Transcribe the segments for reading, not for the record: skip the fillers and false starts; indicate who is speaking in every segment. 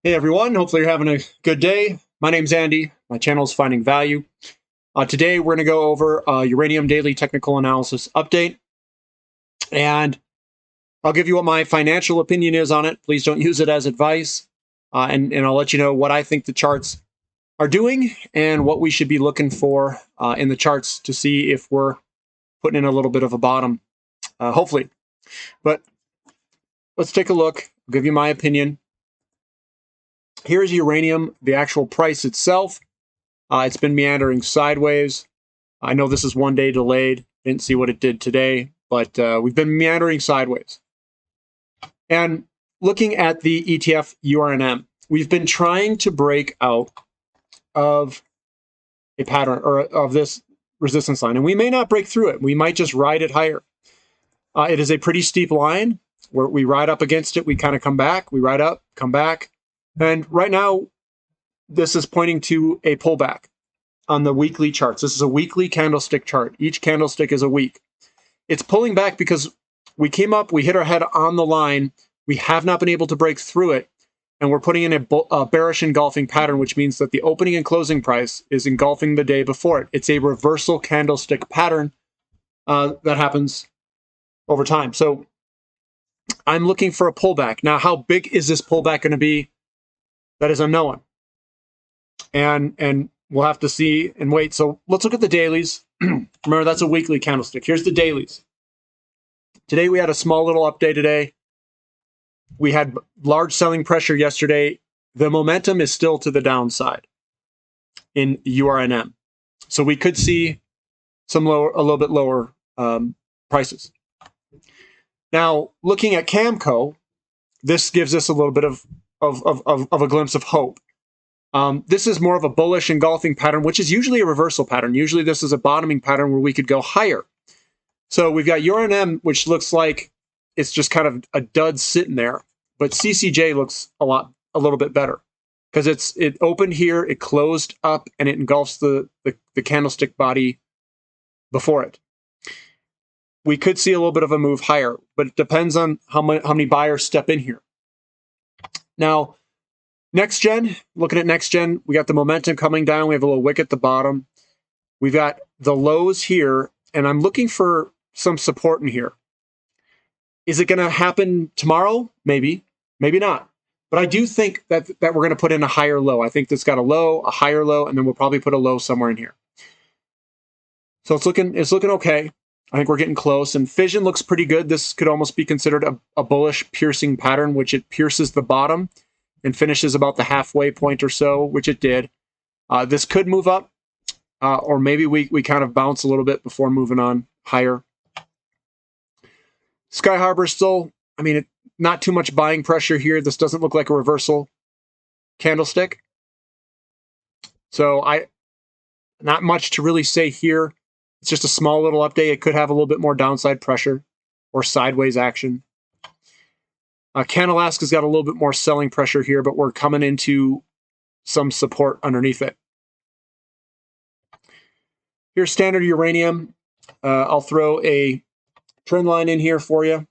Speaker 1: Hey everyone, hopefully you're having a good day. My name's Andy. My channel is Finding Value. Today we're going to go over Uranium Daily Technical Analysis Update. And I'll give you what my financial opinion is on it. Please don't use it as advice. And I'll let you know what I think the charts are doing and what we should be looking for in the charts to see if we're putting in a little bit of a bottom, hopefully. But let's take a look. I'll give you my opinion. Here's uranium, the actual price itself. It's been meandering sideways. I know this is 1 day delayed. Didn't see what it did today, but we've been meandering sideways. And looking at the ETF URNM, we've been trying to break out of a pattern or of this resistance line, and we may not break through it. We might just ride it higher. It is a pretty steep line where we ride up against it. We kind of come back. We ride up, come back. And right now, this is pointing to a pullback on the weekly charts. This is a weekly candlestick chart. Each candlestick is a week. It's pulling back because we came up, we hit our head on the line. We have not been able to break through it. And we're putting in a bearish engulfing pattern, which means that the opening and closing price is engulfing the day before it. It's a reversal candlestick pattern that happens over time. So I'm looking for a pullback. Now, how big is this pullback going to be? That is unknown. And we'll have to see and wait. So let's look at the dailies. Remember, that's a weekly candlestick. Here's the dailies. Today, we had a small little update today. We had large selling pressure yesterday. The momentum is still to the downside in URNM. So we could see some lower, a little bit lower prices. Now, looking at Camco, this gives us a little bit of a glimpse of hope. This is more of a bullish engulfing pattern, which is usually a reversal pattern. Usually this is a bottoming pattern where we could go higher. So we've got URNM, which looks like it's just kind of a dud sitting there. But CCJ looks a little bit better because it opened here, it closed up, and it engulfs the candlestick body before it. We could see a little bit of a move higher, but it depends on how many buyers step in here. Now, next gen, looking at next gen, we got the momentum coming down. We have a little wick at the bottom. We've got the lows here, and I'm looking for some support in here. Is it going to happen tomorrow? Maybe, maybe not. But I do think that we're going to put in a higher low. I think this got a low, a higher low, and then we'll probably put a low somewhere in here. So it's looking okay. I think we're getting close, and fission looks pretty good. This could almost be considered a bullish piercing pattern, which it pierces the bottom and finishes about the halfway point or so, which it did. This could move up, or maybe we kind of bounce a little bit before moving on higher. Sky Harbor still, I mean, not too much buying pressure here. This doesn't look like a reversal candlestick. So not much to really say here. It's just a small little update. It could have a little bit more downside pressure or sideways action. Canalaska's got a little bit more selling pressure here, but we're coming into some support underneath it. Here's standard uranium. I'll throw a trend line in here for you.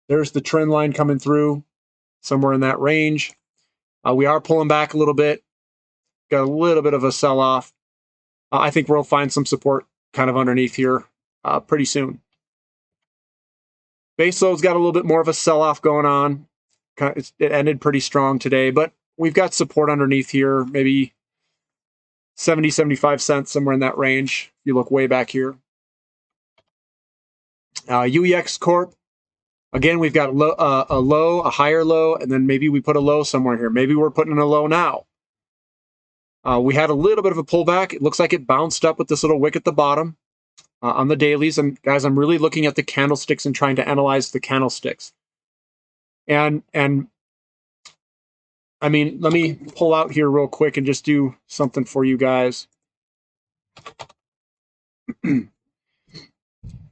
Speaker 1: There's the trend line coming through somewhere in that range. We are pulling back a little bit. Got a little bit of a sell-off. I think we'll find some support kind of underneath here pretty soon. Base load's got a little bit more of a sell-off going on. It ended pretty strong today, but we've got support underneath here, maybe 70, 75 cents, somewhere in that range. If you look way back here. UEX Corp, again, we've got a low, a higher low, and then maybe we put a low somewhere here. Maybe we're putting in a low now. We had a little bit of a pullback. It looks like it bounced up with this little wick at the bottom on the dailies. And guys, I'm really looking at the candlesticks and trying to analyze the candlesticks. And I mean, let me pull out here real quick and just do something for you guys.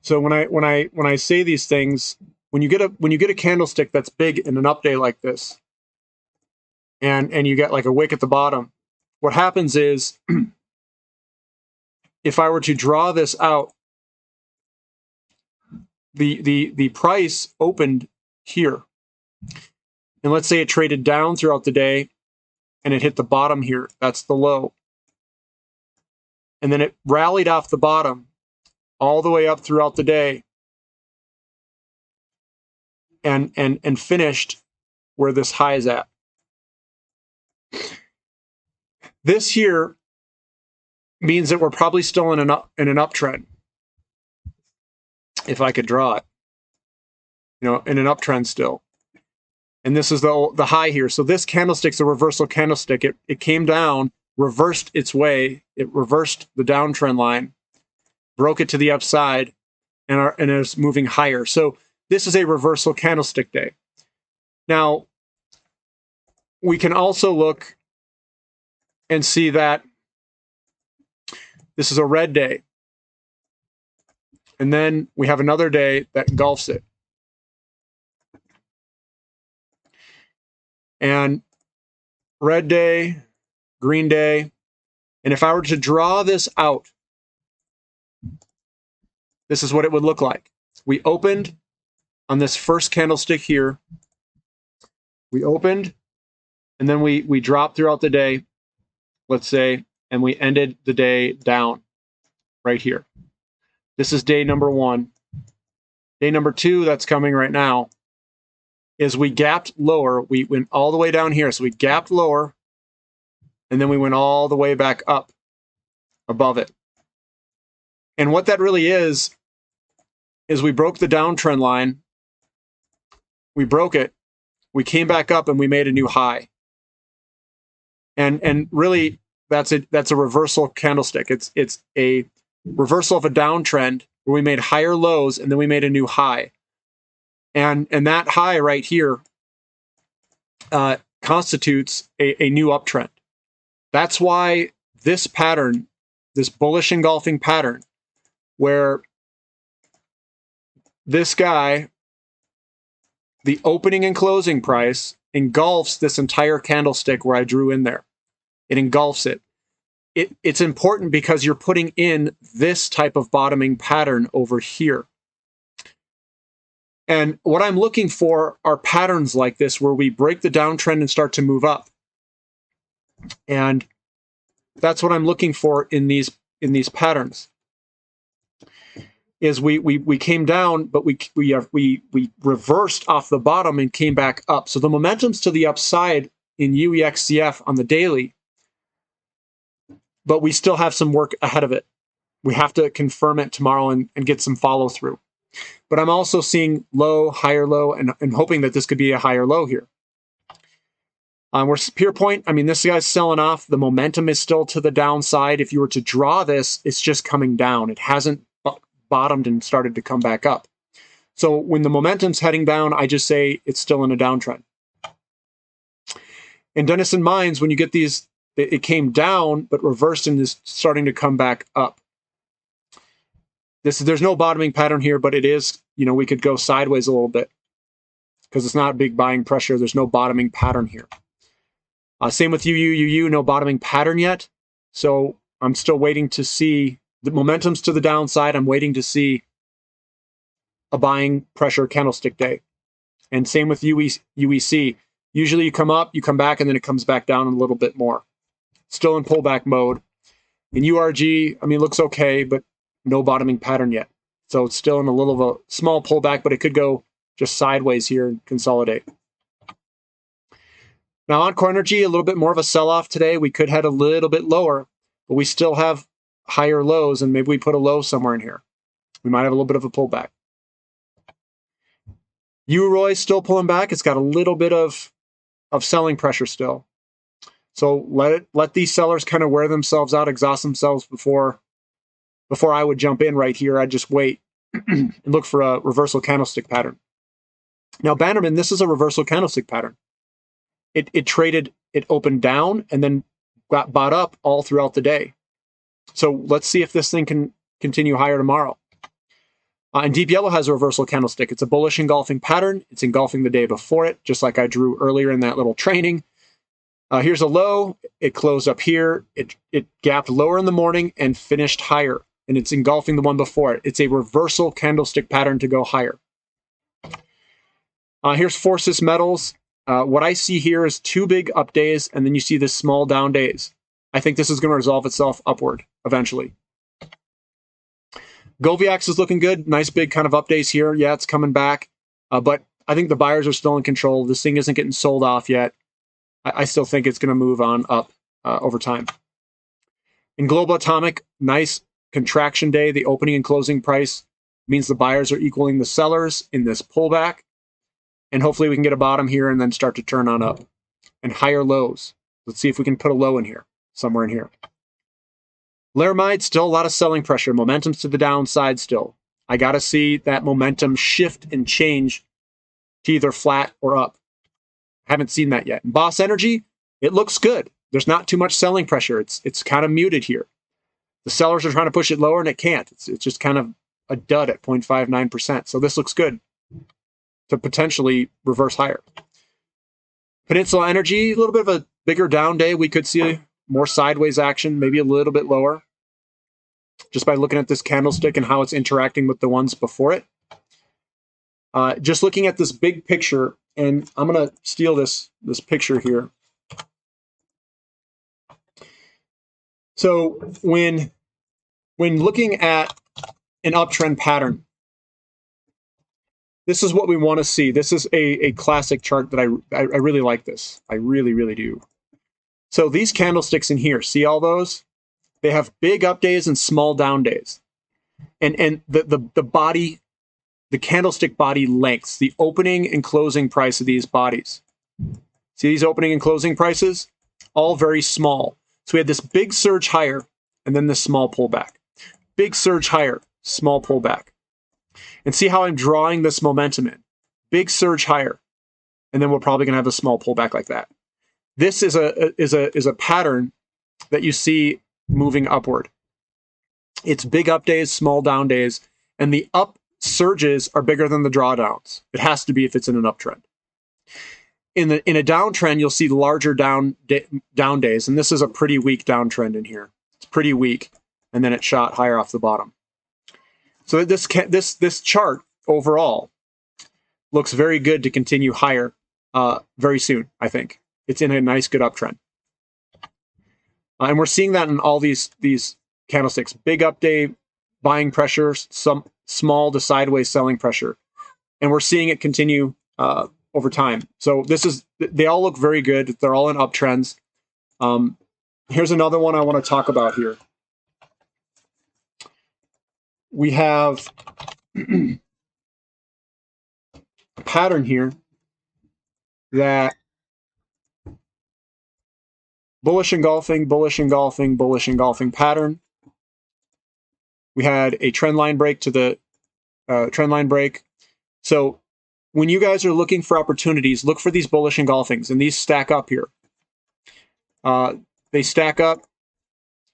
Speaker 1: So when I say these things, when you get a candlestick that's big in an up day like this, and you get like a wick at the bottom, what happens is, if I were to draw this out, the price opened here. And let's say it traded down throughout the day and it hit the bottom here. That's the low. And then it rallied off the bottom all the way up throughout the day and finished where this high is at. This here means that we're probably still in an uptrend. If I could draw it, in an uptrend still. And this is the high here. So this candlestick's a reversal candlestick. It came down, reversed its way. It reversed the downtrend line, broke it to the upside, and is moving higher. So this is a reversal candlestick day. Now, we can also look and see that this is a red day. And then we have another day that engulfs it. And red day, green day. And if I were to draw this out, this is what it would look like. We opened on this first candlestick here. We opened, and then we dropped throughout the day, let's say, and we ended the day down right here. This is day number 1. Day number 2 that's coming right now is we gapped lower. We went all the way down here. So we gapped lower, and then we went all the way back up above it. And what that really is we broke the downtrend line. We broke it. We came back up and we made a new high. And really, that's a reversal candlestick. It's a reversal of a downtrend where we made higher lows and then we made a new high. And that high right here constitutes a new uptrend. That's why this pattern, this bullish engulfing pattern, where this guy, the opening and closing price engulfs this entire candlestick where I drew in there. It engulfs it. It's important because you're putting in this type of bottoming pattern over here. And what I'm looking for are patterns like this where we break the downtrend and start to move up. And that's what I'm looking for in these patterns. Is we came down, but we reversed off the bottom and came back up. So the momentum's to the upside in UEXCF on the daily, but we still have some work ahead of it. We have to confirm it tomorrow and get some follow through. But I'm also seeing low, higher low, and hoping that this could be a higher low here. We're Spear Point. I mean, this guy's selling off. The momentum is still to the downside. If you were to draw this, it's just coming down. It hasn't bottomed and started to come back up. So when the momentum's heading down, I just say it's still in a downtrend. In Denison Mines, when you get these, it came down, but reversed and is starting to come back up. There's no bottoming pattern here, but it is, we could go sideways a little bit because it's not a big buying pressure. There's no bottoming pattern here. Same with UU, no bottoming pattern yet. So I'm still waiting to see. The momentum's to the downside. I'm waiting to see a buying pressure candlestick day. And same with UEC. Usually you come up, you come back, and then it comes back down a little bit more. Still in pullback mode. In URG, I mean, it looks okay, but no bottoming pattern yet. So it's still in a little of a small pullback, but it could go just sideways here and consolidate. Now on Conergy, a little bit more of a sell-off today. We could head a little bit lower, but we still have higher lows, and maybe we put a low somewhere in here. We might have a little bit of a pullback. UROY still pulling back. It's got a little bit of selling pressure still. So let these sellers kind of wear themselves out, exhaust themselves before I would jump in right here. I'd just wait and look for a reversal candlestick pattern. Now Bannerman, this is a reversal candlestick pattern. It traded, it opened down and then got bought up all throughout the day. So let's see if this thing can continue higher tomorrow. And Deep Yellow has a reversal candlestick. It's a bullish engulfing pattern. It's engulfing the day before it, just like I drew earlier in that little training. Here's a low. It closed up here. It gapped lower in the morning and finished higher. And it's engulfing the one before it. It's a reversal candlestick pattern to go higher. Here's Forces Metals. What I see here is 2 big up days, and then you see this small down days. I think this is going to resolve itself upward eventually. Goviax is looking good. Nice big kind of up days here. Yeah, it's coming back. But I think the buyers are still in control. This thing isn't getting sold off yet. I still think it's going to move on up over time. In Global Atomic, nice contraction day. The opening and closing price means the buyers are equaling the sellers in this pullback. And hopefully we can get a bottom here and then start to turn on up. And higher lows. Let's see if we can put a low in here, somewhere in here. Laramide, still a lot of selling pressure. Momentum's to the downside still. I got to see that momentum shift and change to either flat or up. Haven't seen that yet. And Boss Energy, it looks good. There's not too much selling pressure. It's kind of muted here. The sellers are trying to push it lower and it can't. It's just kind of a dud at 0.59%. So this looks good to potentially reverse higher. Peninsula Energy, a little bit of a bigger down day. We could see more sideways action, maybe a little bit lower, just by looking at this candlestick and how it's interacting with the ones before it. Just looking at this big picture, and I'm going to steal this picture here. So when looking at an uptrend pattern, this is what we want to see. This is a classic chart that I really like this. I really, really do. So these candlesticks in here, see all those? They have big up days and small down days. And the body, the candlestick body lengths, the opening and closing price of these bodies. See these opening and closing prices? All very small. So we had this big surge higher and then this small pullback. Big surge higher, small pullback. And see how I'm drawing this momentum in. Big surge higher. And then we're probably going to have a small pullback like that. This is a pattern that you see moving upward. It's big up days, small down days, and the up surges are bigger than the drawdowns. It has to be if it's in an uptrend. In a downtrend, you'll see larger down days, and this is a pretty weak downtrend in here. It's pretty weak, and then it shot higher off the bottom. So this chart overall looks very good to continue higher very soon, I think. It's in a nice, good uptrend. And we're seeing that in all these candlesticks. Big up day, buying pressure, some small to sideways selling pressure. And we're seeing it continue over time. So they all look very good. They're all in uptrends. Here's another one I want to talk about here. We have a pattern here that bullish engulfing, bullish engulfing, bullish engulfing pattern. We had a trend line break to the trend line break. So when you guys are looking for opportunities, look for these bullish engulfings, and these stack up here. They stack up,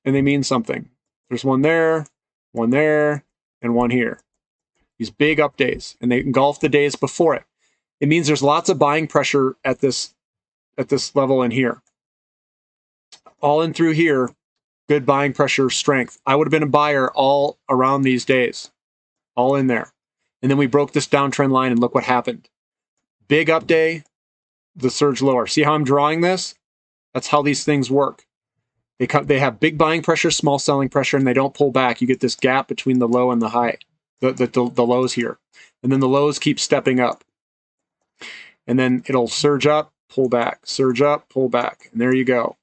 Speaker 1: and they mean something. There's one there, and one here. These big up days, and they engulf the days before it. It means there's lots of buying pressure at this level in here. All in through here, good buying pressure strength. I would have been a buyer all around these days, all in there. And then we broke this downtrend line, and look what happened. Big up day, the surge lower. See how I'm drawing this? That's how these things work. They have big buying pressure, small selling pressure, and they don't pull back. You get this gap between the low and the high, the lows here. And then the lows keep stepping up. And then it'll surge up, pull back, surge up, pull back. And there you go.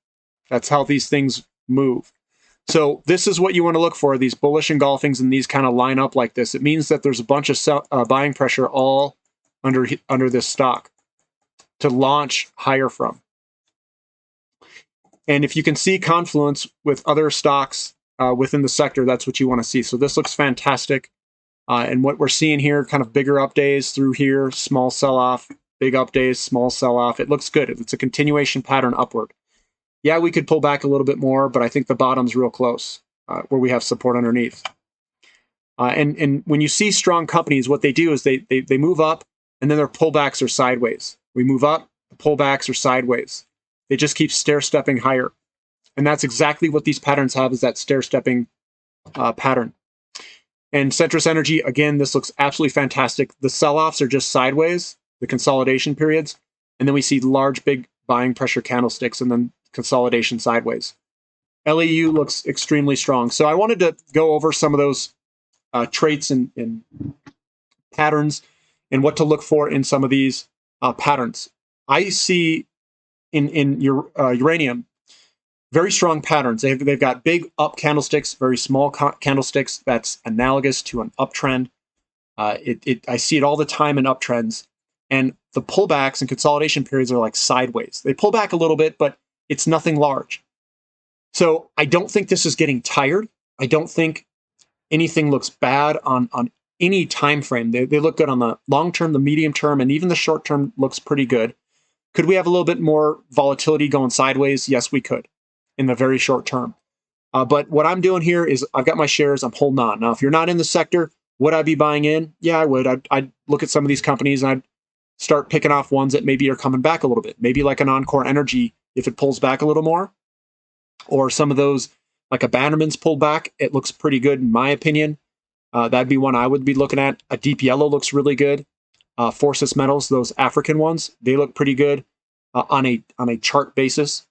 Speaker 1: That's how these things move. So this is what you want to look for, these bullish engulfings, and these kind of line up like this. It means that there's a bunch of buying pressure all under this stock to launch higher from. And if you can see confluence with other stocks within the sector, that's what you want to see. So this looks fantastic. And what we're seeing here, kind of bigger up days through here, small sell-off, big up days, small sell-off. It looks good. It's a continuation pattern upward. Yeah, we could pull back a little bit more, but I think the bottom's real close where we have support underneath. And when you see strong companies, what they do is they move up, and then their pullbacks are sideways. We move up, the pullbacks are sideways. They just keep stair-stepping higher. And that's exactly what these patterns have, is that stair-stepping pattern. And Centrus Energy, again, this looks absolutely fantastic. The sell-offs are just sideways, the consolidation periods. and then we see large, big buying pressure candlesticks, and then consolidation sideways. LEU looks extremely strong. So I wanted to go over some of those traits and patterns and what to look for in some of these patterns. I see in uranium very strong patterns. They've got big up candlesticks, very small candlesticks. That's analogous to an uptrend. I see it all the time in uptrends. And the pullbacks and consolidation periods are like sideways. They pull back a little bit, but it's nothing large. So I don't think this is getting tired. I don't think anything looks bad on any time frame. They look good on the long term, the medium term, and even the short term looks pretty good. Could we have a little bit more volatility going sideways? Yes, we could in the very short term. But what I'm doing here is I've got my shares. I'm holding on. Now, if you're not in the sector, would I be buying in? Yeah, I would. I'd look at some of these companies and I'd start picking off ones that maybe are coming back a little bit. Maybe like an Encore Energy, if it pulls back a little more. Or some of those, like a Bannerman's pulled back. It looks pretty good in my opinion. That'd be one I would be looking at. A Deep Yellow looks really good. Forces Metals, those African ones, they look pretty good on a chart basis.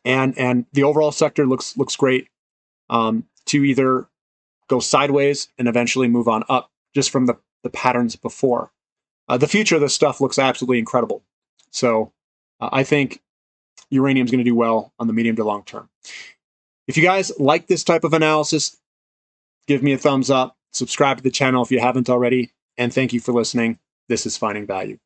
Speaker 1: And the overall sector looks great to either go sideways and eventually move on up just from the patterns before. The future of this stuff looks absolutely incredible. So I think uranium is going to do well on the medium to long term. If you guys like this type of analysis, give me a thumbs up, subscribe to the channel if you haven't already, and thank you for listening. This is Finding Value.